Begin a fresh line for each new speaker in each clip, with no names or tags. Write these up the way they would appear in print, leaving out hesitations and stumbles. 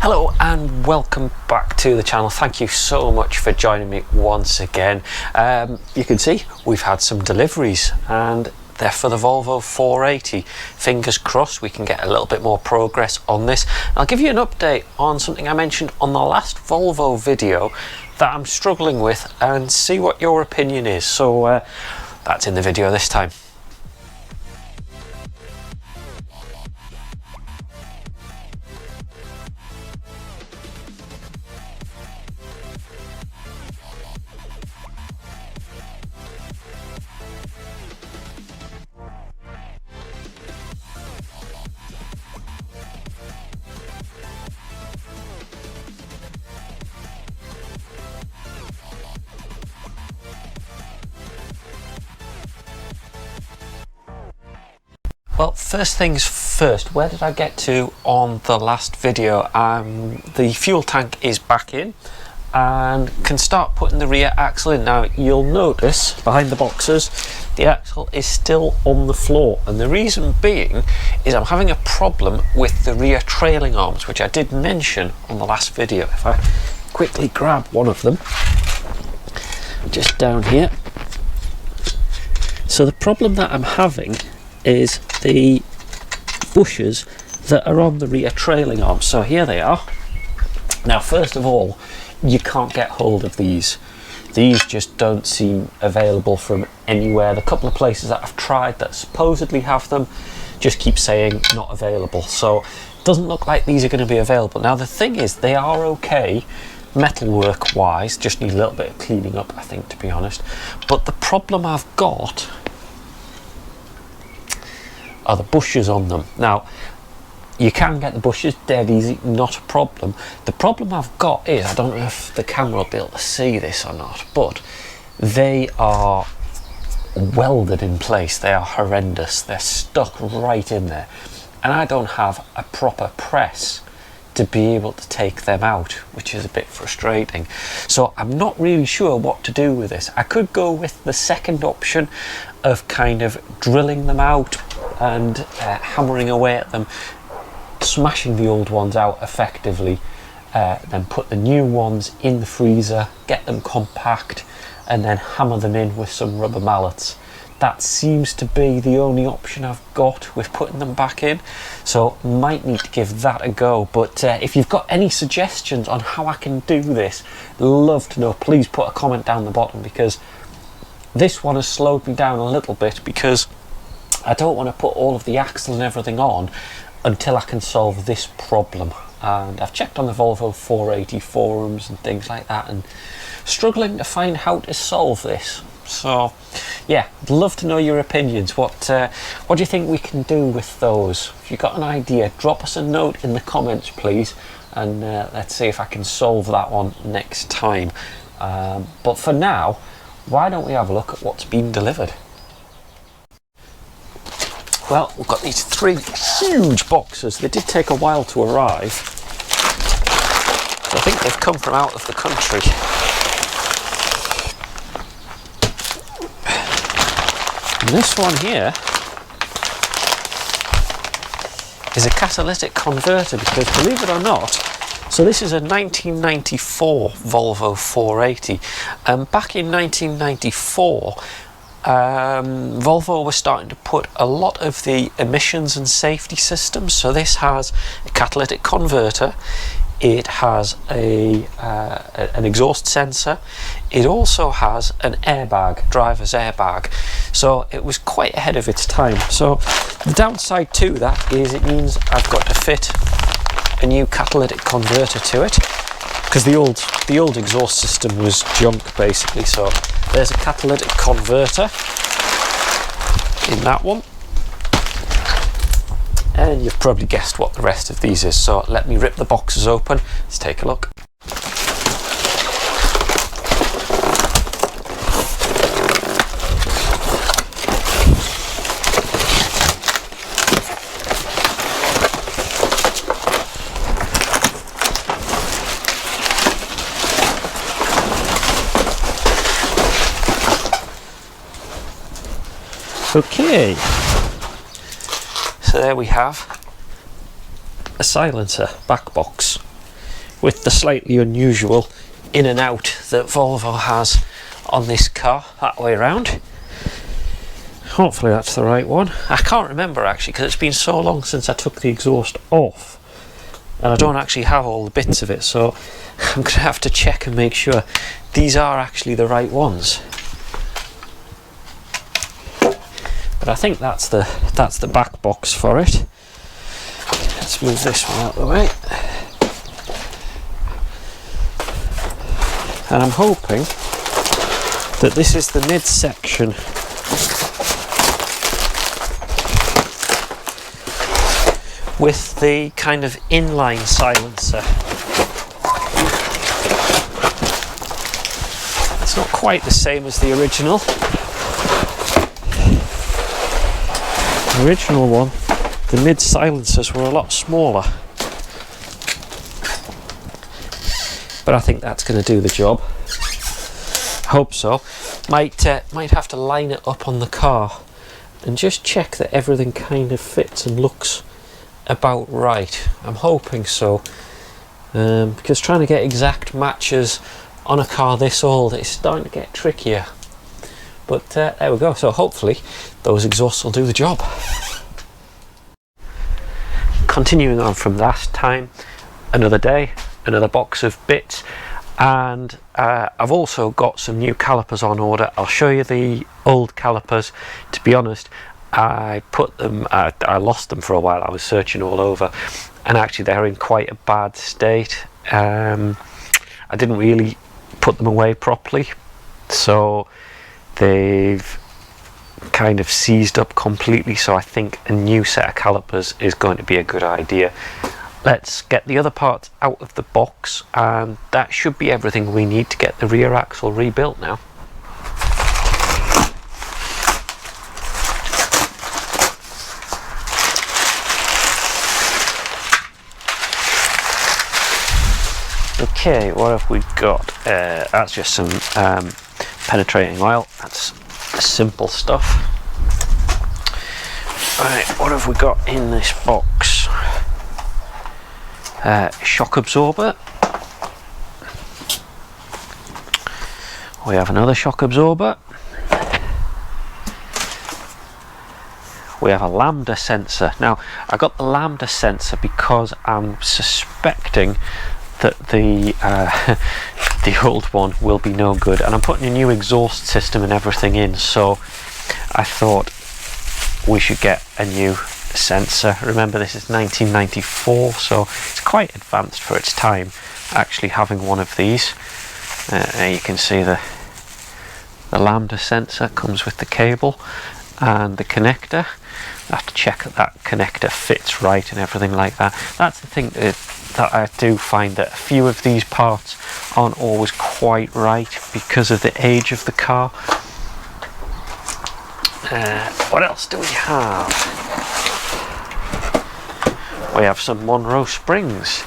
Hello and welcome back to the channel. Thank you so much for joining me once again. You can see we've had some deliveries and they're for the Volvo 480. Fingers crossed we can get a little bit more progress on this. I'll give you an update on something I mentioned on the last Volvo video that I'm struggling with and see what your opinion is. So that's in the video this time. Well, first things first, where did I get to on the last video? The fuel tank is back in and can start putting the rear axle in. Now you'll notice behind the boxes the axle is still on the floor, and the reason being is I'm having a problem with the rear trailing arms, which I did mention on the last video. If I quickly grab one of them, just down here. So the problem that I'm having is the bushes that are on the rear trailing arm. So here they are. Now first of all, you can't get hold of these. These just don't seem available from anywhere. The couple of places that I've tried that supposedly have them just keep saying not available. So it doesn't look like these are going to be available. Now the thing is, they are okay metalwork wise, just need a little bit of cleaning up, I think, to be honest. But the problem I've got are the bushes on them. Now you can get the bushes dead easy, not a problem. The problem I've got is, I don't know if the camera will be able to see this or not, but they are welded in place. They are horrendous. They're stuck right in there, and I don't have a proper press to be able to take them out, which is a bit frustrating. So I'm not really sure what to do with this. I could go with the second option of kind of drilling them out and hammering away at them, smashing the old ones out effectively, then put the new ones in the freezer, get them compact, and then hammer them in with some rubber mallets. That seems to be the only option I've got with putting them back in, so might need to give that a go. But if you've got any suggestions on how I can do this, love to know. Please put a comment down the bottom, because this one has slowed me down a little bit, because I don't want to put all of the axle and everything on until I can solve this problem. And I've checked on the Volvo 480 forums and things like that, and struggling to find how to solve this. So yeah, I'd love to know your opinions. What do you think we can do with those? If you've got an idea, drop us a note in the comments please, and let's see if I can solve that one next time. But for now, why don't we have a look at what's been delivered? Well, we've got these three huge boxes. They did take a while to arrive, so I think they've come from out of the country. And this one here is a catalytic converter, because believe it or not, so this is a 1994 Volvo 480, and back in 1994 Volvo was starting to put a lot of the emissions and safety systems. So this has a catalytic converter, it has an exhaust sensor, it also has an airbag, driver's airbag. So it was quite ahead of its time. So the downside to that is it means I've got to fit a new catalytic converter to it, because the old exhaust system was junk basically. So there's a catalytic converter in that one, and you've probably guessed what the rest of these is. So let me rip the boxes open, let's take a look. Okay, so there we have a silencer back box. with the slightly unusual in and out that Volvo has on this car, that way around. Hopefully that's the right one. I can't remember actually, because it's been so long since I took the exhaust off, and I don't actually have all the bits of it, so I'm going to have to check and make sure these are actually the right ones. But I think that's the back box for it. Let's move this one out of the way. And I'm hoping that this is the midsection with the kind of inline silencer. It's not quite the same as the original. The original one, the mid silencers were a lot smaller, but I think that's going to do the job. Hope so. Might have to line it up on the car and just check that everything kind of fits and looks about right. I'm hoping so, because trying to get exact matches on a car this old is starting to get trickier. But there we go. So hopefully those exhausts will do the job. Continuing on from last time, another day, another box of bits, and I've also got some new calipers on order. I'll show you the old calipers. To be honest, I put them, I lost them for a while. I was searching all over, and actually they're in quite a bad state. I didn't really put them away properly, so they've kind of seized up completely, so I think a new set of calipers is going to be a good idea. Let's get the other parts out of the box, and that should be everything we need to get the rear axle rebuilt now. Okay, what have we got? That's just some penetrating oil. That's simple stuff. Right, what have we got in this box? Shock absorber. We have another shock absorber. We have a lambda sensor. Now, I got the lambda sensor because I'm suspecting that the old one will be no good, and I'm putting a new exhaust system and everything in, so I thought we should get a new sensor. Remember, this is 1994, so it's quite advanced for its time, actually having one of these. You can see the lambda sensor comes with the cable and the connector. I have to check that that connector fits right and everything like that. That's the thing that I do find, that a few of these parts aren't always quite right because of the age of the car. What else do we have? We have some Monroe springs.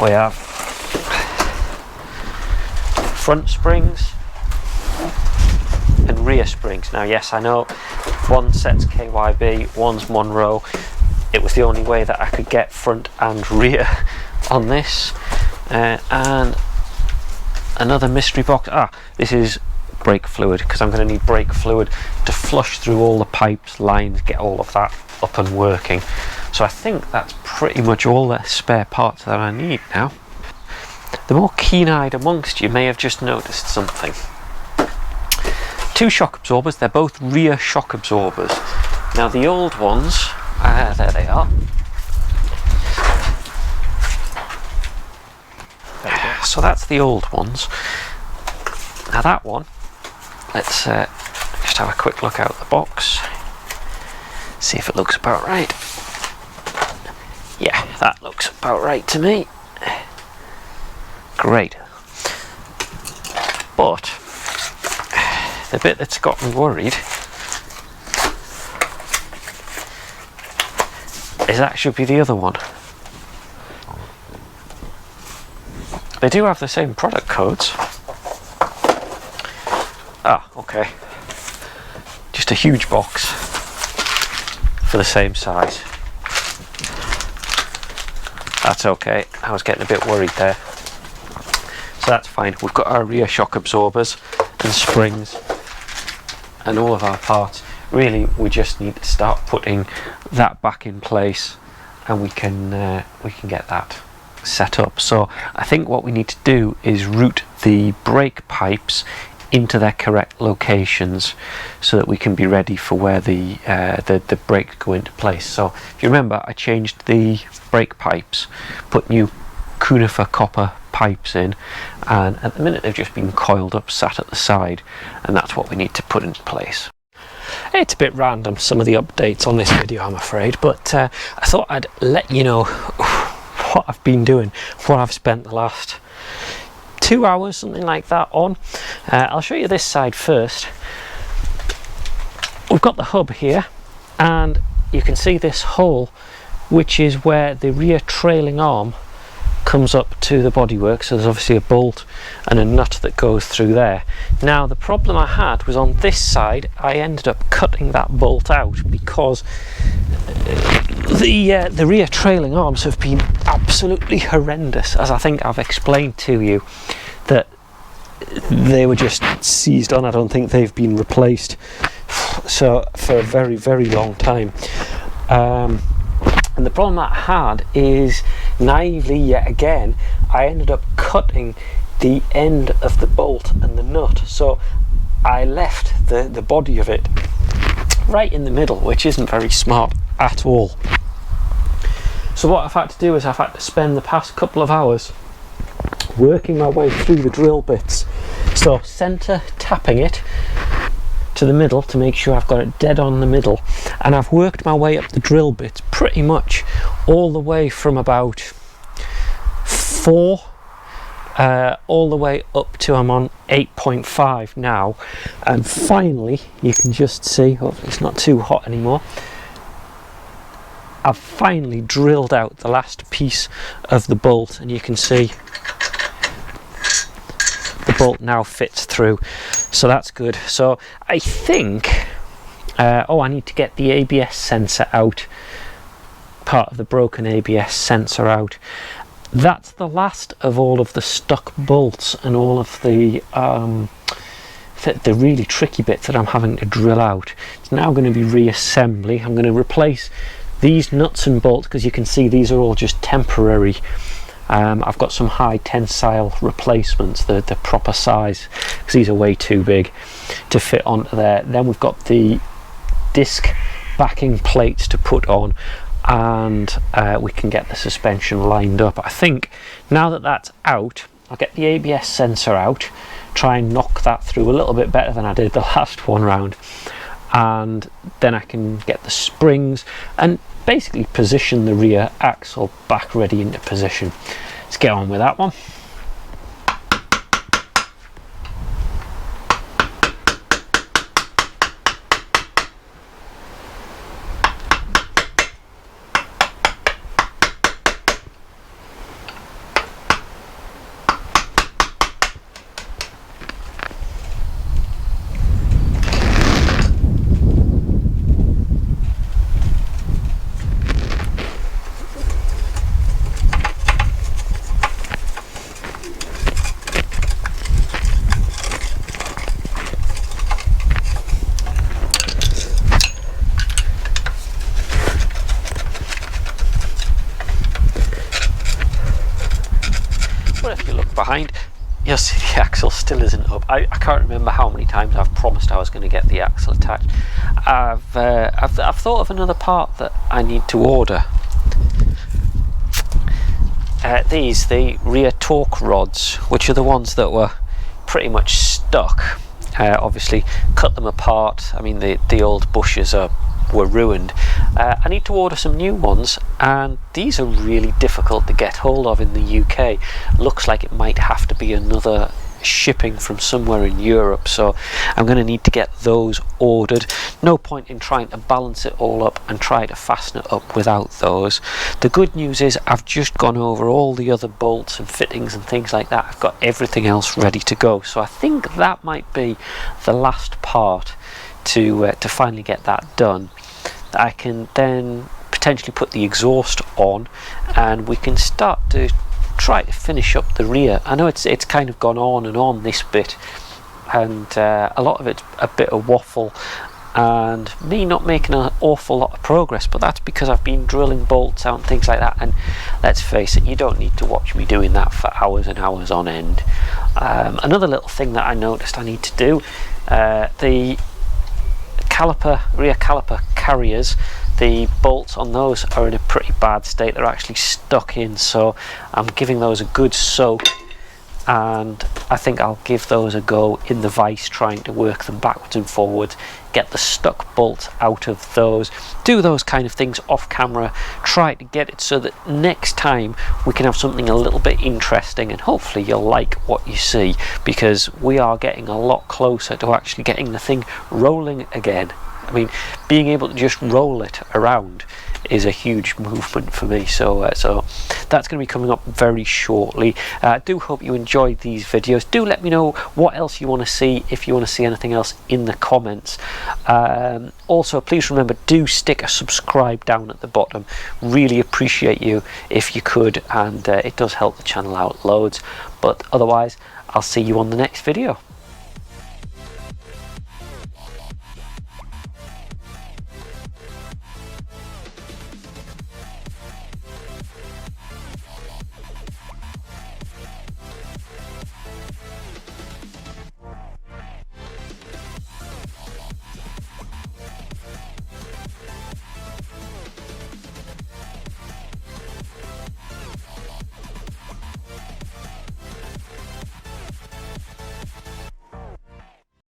We have front springs and rear springs. Now, yes, I know one set's KYB, one's Monroe. It was the only way that I could get front and rear on this. And another mystery box. This is brake fluid, because I'm going to need brake fluid to flush through all the pipes, lines, get all of that up and working. So I think that's pretty much all the spare parts that I need now. The more keen-eyed amongst you may have just noticed something. Two shock absorbers. They're both rear shock absorbers. Now, the old ones, there they are. So that's the old ones. Now that one, let's just have a quick look out the box, see if it looks about right. Yeah, that looks about right to me. Great. But the bit that's got me worried is that should be the other one. They do have the same product codes. Okay. Just a huge box for the same size. That's okay, I was getting a bit worried there. So that's fine. We've got our rear shock absorbers and springs and all of our parts. Really, we just need to start putting that back in place, and we can get that set up. So I think what we need to do is route the brake pipes into their correct locations so that we can be ready for where the brakes go into place. So if you remember, I changed the brake pipes, put new conifer copper pipes in, and at the minute they've just been coiled up, sat at the side, and that's what we need to put into place. It's a bit random, some of the updates on this video, I'm afraid, but I thought I'd let you know what I've been doing, what I've spent the last 2 hours, something like that, on. I'll show you this side first. We've got the hub here, and you can see this hole, which is where the rear trailing arm comes up to the bodywork. So there's obviously a bolt and a nut that goes through there. Now the problem I had was on this side. I ended up cutting that bolt out because the rear trailing arms have been absolutely horrendous, as I think I've explained to you, that they were just seized on. I don't think they've been replaced for a very, very long time. And the problem I had is, naively yet again, I ended up cutting the end of the bolt and the nut. So I left the body of it right in the middle, which isn't very smart at all. So what I've had to do is I've had to spend the past couple of hours working my way through the drill bits. So centre tapping it to the middle to make sure I've got it dead on the middle, and I've worked my way up the drill bits pretty much all the way from about 4 all the way up to I'm on 8.5 now, and finally you can just see, hopefully it's not too hot anymore, I've finally drilled out the last piece of the bolt, and you can see the bolt now fits through, so that's good. So I think I need to get the ABS sensor out, part of the broken ABS sensor out. That's the last of all of the stuck bolts and all of the really tricky bits that I'm having to drill out. It's now going to be reassembly. I'm going to replace these nuts and bolts, because you can see these are all just temporary. I've got some high tensile replacements, the proper size, because these are way too big to fit onto there. Then we've got the disc backing plates to put on, and we can get the suspension lined up. I think now that that's out, I'll get the ABS sensor out, try and knock that through a little bit better than I did the last one round, and then I can get the springs and basically position the rear axle back ready into position. Let's get on with that one. But if you look behind, you'll see the axle still isn't up. I can't remember how many times I've promised I was going to get the axle attached. I've thought of another part that I need to order. The rear torque rods, which are the ones that were pretty much stuck. Obviously cut them apart. I mean, the old bushes were ruined. I need to order some new ones, and these are really difficult to get hold of in the UK. Looks like it might have to be another shipping from somewhere in Europe, so I'm going to need to get those ordered. No point in trying to balance it all up and try to fasten it up without those. The good news is I've just gone over all the other bolts and fittings and things like that. I've got everything else ready to go, so I think that might be the last part to finally get that done. I can then potentially put the exhaust on, and we can start to try to finish up the rear. I know it's kind of gone on and on this bit, and a lot of it's a bit of waffle and me not making an awful lot of progress, but that's because I've been drilling bolts out and things like that, and let's face it, you don't need to watch me doing that for hours and hours on end. Another little thing that I noticed I need to do, the rear caliper carriers, the bolts on those are in a pretty bad state. They're actually stuck in, so I'm giving those a good soak, and I think I'll give those a go in the vise, trying to work them backwards and forwards, get the stuck bolt out of those, do those kind of things off camera, try to get it so that next time we can have something a little bit interesting, and hopefully you'll like what you see, because we are getting a lot closer to actually getting the thing rolling again. I mean, being able to just roll it around is a huge movement for me, so so that's going to be coming up very shortly. I do hope you enjoyed these videos. Do let me know what else you want to see, if you want to see anything else, in the comments. Also, please remember, do stick a subscribe down at the bottom. Really appreciate you if you could, and it does help the channel out loads. But otherwise, I'll see you on the next video.